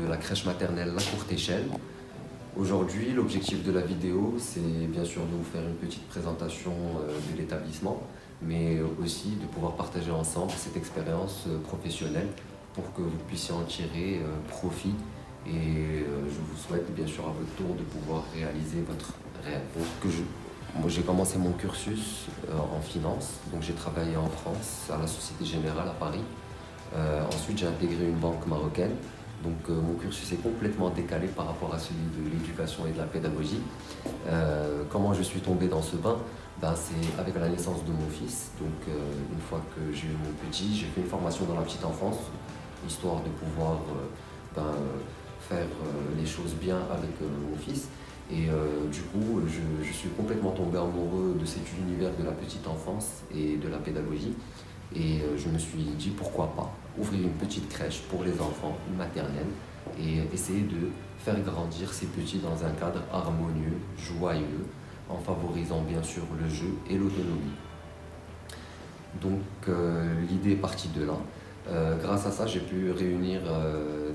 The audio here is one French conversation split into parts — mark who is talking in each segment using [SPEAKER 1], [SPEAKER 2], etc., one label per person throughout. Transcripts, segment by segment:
[SPEAKER 1] de la crèche maternelle La Courte Échelle. Aujourd'hui, l'objectif de la vidéo, c'est bien sûr de vous faire une petite présentation de l'établissement, mais aussi de pouvoir partager ensemble cette expérience professionnelle pour que vous puissiez en tirer profit. Et je vous souhaite bien sûr à votre tour de pouvoir réaliser votre rêve. Moi, j'ai commencé mon cursus en finance, donc j'ai travaillé en France à la Société Générale à Paris. Ensuite, j'ai intégré une banque marocaine. Donc mon cursus est complètement décalé par rapport à celui de l'éducation et de la pédagogie. Comment je suis tombé dans ce bain? C'est avec la naissance de mon fils. Donc une fois que j'ai eu mon petit, j'ai fait une formation dans la petite enfance, histoire de pouvoir faire les choses bien avec mon fils. Et du coup, je suis complètement tombé amoureux de cet univers de la petite enfance et de la pédagogie. Et je me suis dit pourquoi pas ouvrir une petite crèche pour les enfants, une maternelle, et essayer de faire grandir ces petits dans un cadre harmonieux, joyeux, en favorisant bien sûr le jeu et l'autonomie. Donc l'idée est partie de là. Grâce à ça, j'ai pu réunir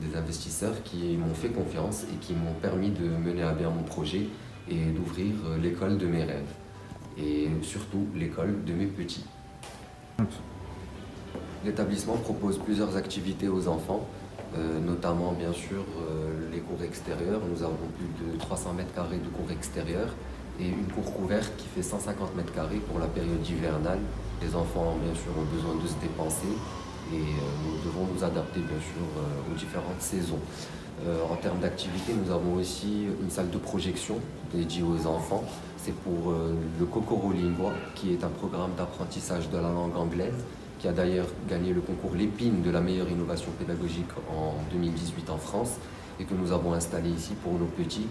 [SPEAKER 1] des investisseurs qui m'ont fait confiance et qui m'ont permis de mener à bien mon projet et d'ouvrir l'école de mes rêves. Et surtout l'école de mes petits. L'établissement propose plusieurs activités aux enfants, notamment bien sûr les cours extérieurs. Nous avons plus de 300 mètres carrés de cours extérieurs et une cour couverte qui fait 150 mètres carrés pour la période hivernale. Les enfants bien sûr ont besoin de se dépenser et nous devons nous adapter bien sûr aux différentes saisons. En termes d'activité, nous avons aussi une salle de projection dédiée aux enfants. C'est pour le Kokoro Lingua, qui est un programme d'apprentissage de la langue anglaise, qui a d'ailleurs gagné le concours Lépine de la meilleure innovation pédagogique en 2018 en France et que nous avons installé ici pour nos petits.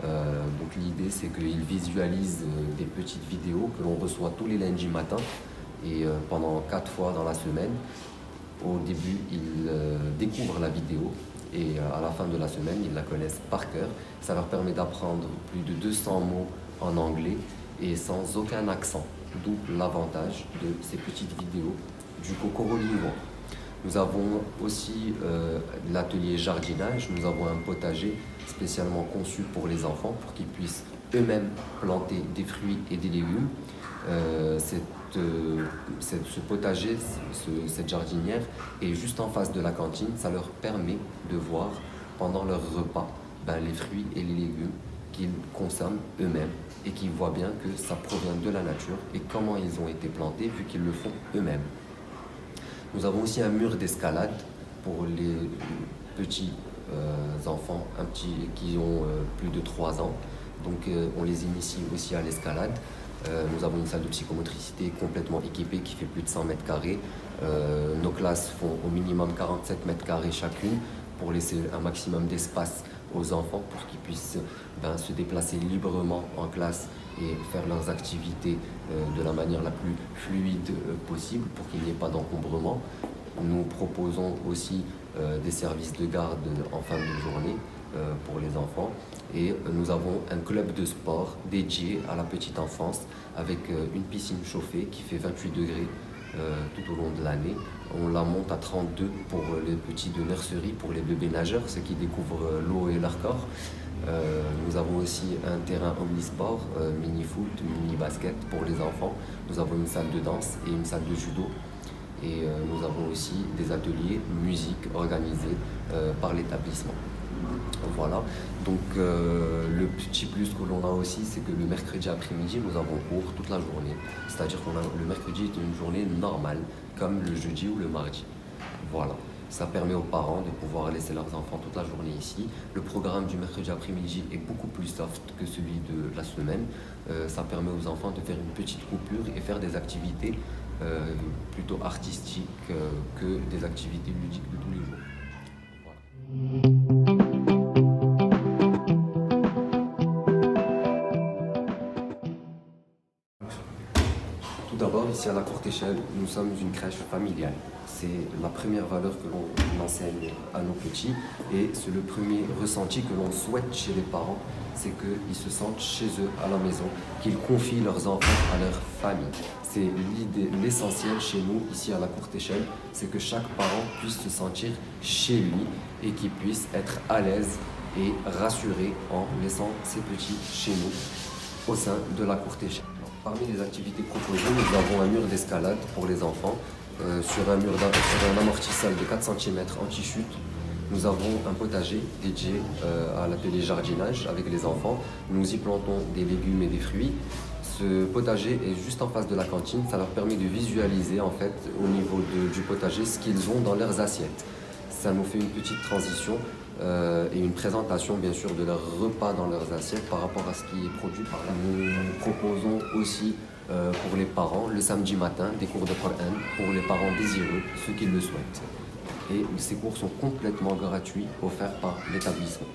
[SPEAKER 1] Donc l'idée c'est qu'ils visualisent des petites vidéos que l'on reçoit tous les lundis matin et pendant 4 fois dans la semaine. Au début, ils découvrent la vidéo et à la fin de la semaine, ils la connaissent par cœur. Ça leur permet d'apprendre plus de 200 mots en anglais et sans aucun accent, d'où l'avantage de ces petites vidéos du Kokoro Lingua. Nous avons aussi l'atelier jardinage. Nous avons un potager spécialement conçu pour les enfants pour qu'ils puissent eux-mêmes planter des fruits et des légumes. Ce potager, cette jardinière est juste en face de la cantine. Ça leur permet de voir pendant leur repas les fruits et les légumes qu'ils consomment eux-mêmes et qu'ils voient bien que ça provient de la nature et comment ils ont été plantés vu qu'ils le font eux-mêmes. Nous avons aussi un mur d'escalade pour les petits enfants qui ont plus de 3 ans. Donc on les initie aussi à l'escalade. Nous avons une salle de psychomotricité complètement équipée qui fait plus de 100 mètres carrés. Nos classes font au minimum 47 mètres carrés chacune pour laisser un maximum d'espace aux enfants pour qu'ils puissent se déplacer librement en classe et faire leurs activités de la manière la plus fluide possible pour qu'il n'y ait pas d'encombrement. Nous proposons aussi des services de garde en fin de journée pour les enfants et nous avons un club de sport dédié à la petite enfance avec une piscine chauffée qui fait 28 degrés tout au long de l'année. On la monte à 32 pour les petits de nurserie, pour les bébés nageurs, ceux qui découvrent l'eau et leur corps. Nous avons aussi un terrain omnisport, mini-foot, mini-basket pour les enfants. Nous avons une salle de danse et une salle de judo. Et nous avons aussi des ateliers musique organisés par l'établissement. Voilà, donc le petit plus que l'on a aussi, c'est que le mercredi après-midi, nous avons cours toute la journée. C'est-à-dire que le mercredi est une journée normale, comme le jeudi ou le mardi. Voilà, ça permet aux parents de pouvoir laisser leurs enfants toute la journée ici. Le programme du mercredi après-midi est beaucoup plus soft que celui de la semaine. Ça permet aux enfants de faire une petite coupure et faire des activités plutôt artistiques que des activités ludiques de tous les jours. Voilà. Tout d'abord, ici à la courte échelle, nous sommes une crèche familiale. C'est la première valeur que l'on enseigne à nos petits et c'est le premier ressenti que l'on souhaite chez les parents, c'est qu'ils se sentent chez eux à la maison, qu'ils confient leurs enfants à leur famille. C'est l'essentiel chez nous, ici à la courte échelle, c'est que chaque parent puisse se sentir chez lui et qu'il puisse être à l'aise et rassuré en laissant ses petits chez nous au sein de la courte échelle. Parmi les activités proposées, nous avons un mur d'escalade pour les enfants sur un amortissage de 4 cm anti-chute. Nous avons un potager dédié à l'atelier jardinage avec les enfants. Nous y plantons des légumes et des fruits. Ce potager est juste en face de la cantine. Ça leur permet de visualiser en fait au niveau du potager ce qu'ils ont dans leurs assiettes. Ça nous fait une petite transition et une présentation bien sûr de leurs repas dans leurs assiettes par rapport à ce qui est produit par là. Nous proposons aussi pour les parents le samedi matin des cours de Coran pour les parents désireux, ceux qui le souhaitent. Et ces cours sont complètement gratuits, offerts par l'établissement.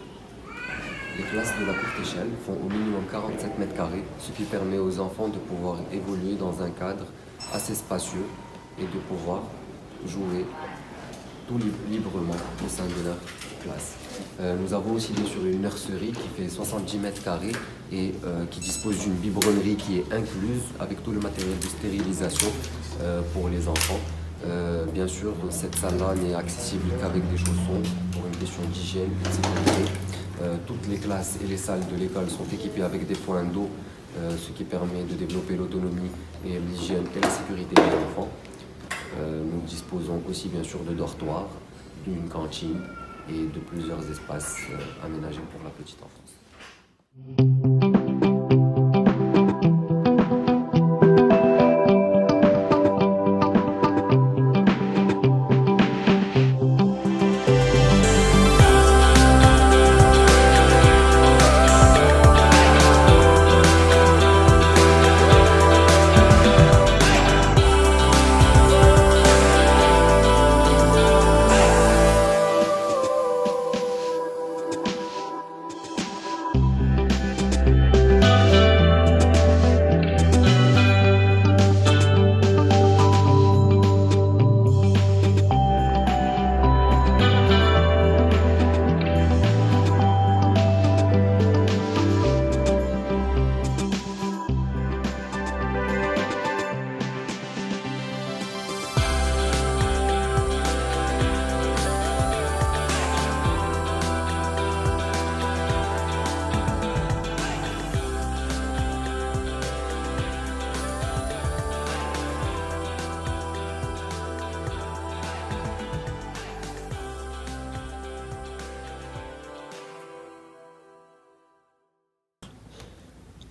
[SPEAKER 1] Les classes de la courte échelle font au minimum 47 mètres carrés, ce qui permet aux enfants de pouvoir évoluer dans un cadre assez spacieux et de pouvoir jouer tout librement au sein de leur classe. Nous avons aussi bien sûr une nurserie qui fait 70 mètres carrés et qui dispose d'une biberonnerie qui est incluse avec tout le matériel de stérilisation pour les enfants. Bien sûr, cette salle-là n'est accessible qu'avec des chaussons pour une question d'hygiène et de sécurité. Toutes les classes et les salles de l'école sont équipées avec des points d'eau, ce qui permet de développer l'autonomie et l'hygiène et la sécurité des enfants. Nous disposons aussi bien sûr de dortoirs, d'une cantine et de plusieurs espaces aménagés pour la petite enfance.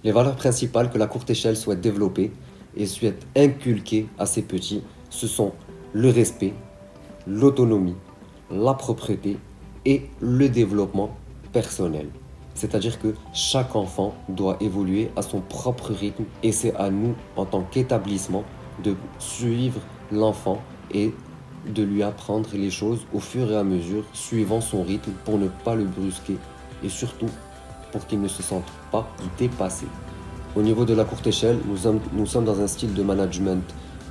[SPEAKER 1] Les valeurs principales que la courte échelle souhaite développer et souhaite inculquer à ses petits, ce sont le respect, l'autonomie, la propreté et le développement personnel. C'est-à-dire que chaque enfant doit évoluer à son propre rythme et c'est à nous, en tant qu'établissement, de suivre l'enfant et de lui apprendre les choses au fur et à mesure, suivant son rythme pour ne pas le brusquer et surtout pour qu'il ne se sente pas dépassé. Au niveau de la courte échelle, nous sommes dans un style de management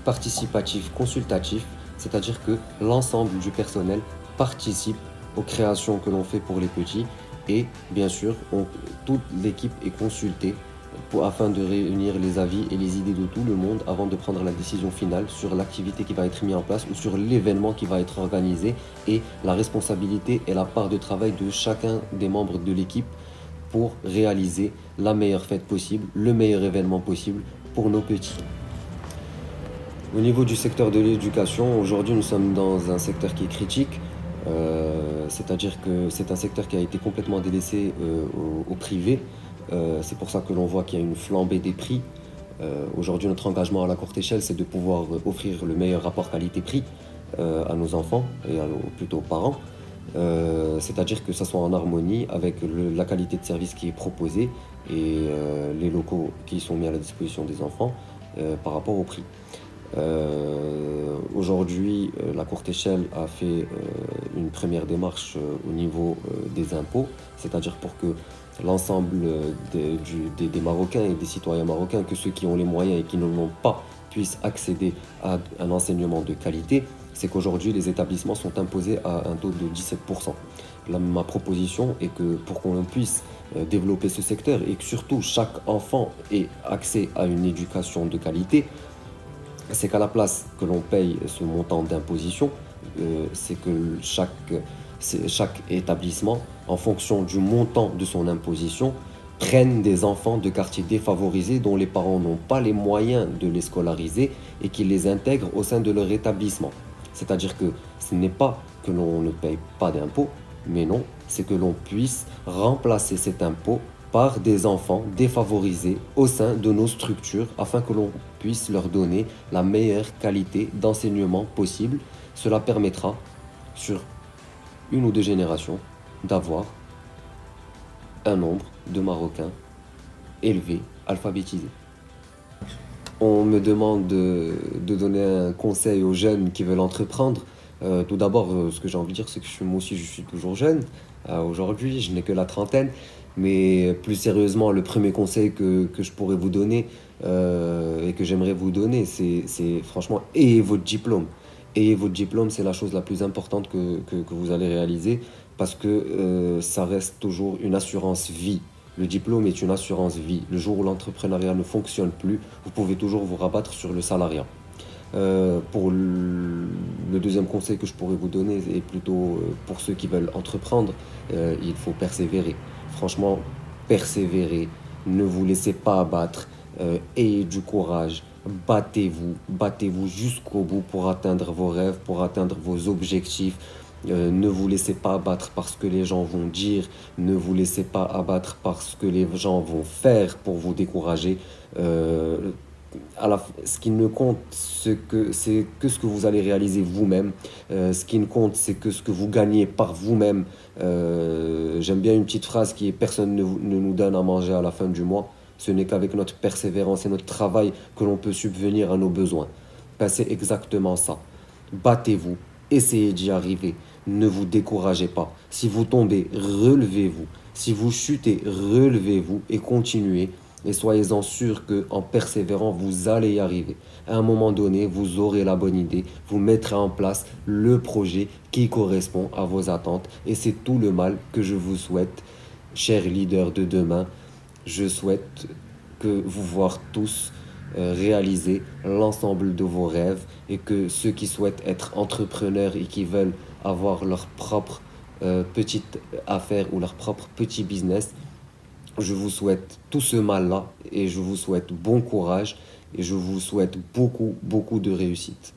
[SPEAKER 1] participatif, consultatif, c'est-à-dire que l'ensemble du personnel participe aux créations que l'on fait pour les petits et bien sûr, toute l'équipe est consultée afin de réunir les avis et les idées de tout le monde avant de prendre la décision finale sur l'activité qui va être mise en place ou sur l'événement qui va être organisé et la responsabilité et la part de travail de chacun des membres de l'équipe pour réaliser la meilleure fête possible, le meilleur événement possible pour nos petits. Au niveau du secteur de l'éducation, aujourd'hui nous sommes dans un secteur qui est critique, c'est-à-dire que c'est un secteur qui a été complètement délaissé au privé. C'est pour ça que l'on voit qu'il y a une flambée des prix. Aujourd'hui notre engagement à la courte échelle c'est de pouvoir offrir le meilleur rapport qualité-prix à nos enfants et plutôt aux parents. C'est-à-dire que ça soit en harmonie avec la qualité de service qui est proposée et les locaux qui sont mis à la disposition des enfants par rapport au prix. Aujourd'hui, la courte échelle a fait une première démarche au niveau des impôts, c'est-à-dire pour que l'ensemble des Marocains et des citoyens marocains, que ceux qui ont les moyens et qui ne l'ont pas, puissent accéder à un enseignement de qualité, c'est qu'aujourd'hui, les établissements sont imposés à un taux de 17%. Ma proposition est que pour qu'on puisse développer ce secteur et que surtout chaque enfant ait accès à une éducation de qualité, c'est qu'à la place que l'on paye ce montant d'imposition, c'est que chaque établissement, en fonction du montant de son imposition, prenne des enfants de quartiers défavorisés dont les parents n'ont pas les moyens de les scolariser et qu'ils les intègrent au sein de leur établissement. C'est-à-dire que ce n'est pas que l'on ne paye pas d'impôts, mais non, c'est que l'on puisse remplacer cet impôt par des enfants défavorisés au sein de nos structures afin que l'on puisse leur donner la meilleure qualité d'enseignement possible. Cela permettra, sur une ou deux générations, d'avoir un nombre de Marocains élevés, alphabétisés. On me demande de donner un conseil aux jeunes qui veulent entreprendre. Tout d'abord, ce que j'ai envie de dire, c'est que moi aussi, je suis toujours jeune. Aujourd'hui, je n'ai que la trentaine. Mais plus sérieusement, le premier conseil que je pourrais vous donner et que j'aimerais vous donner, c'est franchement, ayez votre diplôme. Ayez votre diplôme, c'est la chose la plus importante que vous allez réaliser parce que ça reste toujours une assurance vie. Le diplôme est une assurance vie. Le jour où l'entrepreneuriat ne fonctionne plus, vous pouvez toujours vous rabattre sur le salariat. Pour le deuxième conseil que je pourrais vous donner, et plutôt pour ceux qui veulent entreprendre, il faut persévérer. Franchement, persévérez, ne vous laissez pas abattre, ayez du courage, battez-vous jusqu'au bout pour atteindre vos rêves, pour atteindre vos objectifs. Ne vous laissez pas abattre par ce que les gens vont dire, ne vous laissez pas abattre par ce que les gens vont faire pour vous décourager. Ce qui ne compte, c'est que ce que vous allez réaliser vous-même. Ce qui ne compte, c'est que ce que vous gagnez par vous-même. J'aime bien une petite phrase qui est: personne ne nous donne à manger à la fin du mois. Ce n'est qu'avec notre persévérance et notre travail que l'on peut subvenir à nos besoins. Ben, c'est exactement ça. Battez-vous, essayez d'y arriver. Ne vous découragez pas. Si vous tombez, relevez-vous. Si vous chutez, relevez-vous et continuez. Et soyez-en sûrs qu'en persévérant, vous allez y arriver. À un moment donné, vous aurez la bonne idée, vous mettrez en place le projet qui correspond à vos attentes. Et c'est tout le mal que je vous souhaite, chers leaders de demain. Je souhaite que vous voir tous réaliser l'ensemble de vos rêves et que ceux qui souhaitent être entrepreneurs et qui veulent avoir leur propre petite affaire ou leur propre petit business, je vous souhaite tout ce mal-là et je vous souhaite bon courage et je vous souhaite beaucoup, beaucoup de réussite.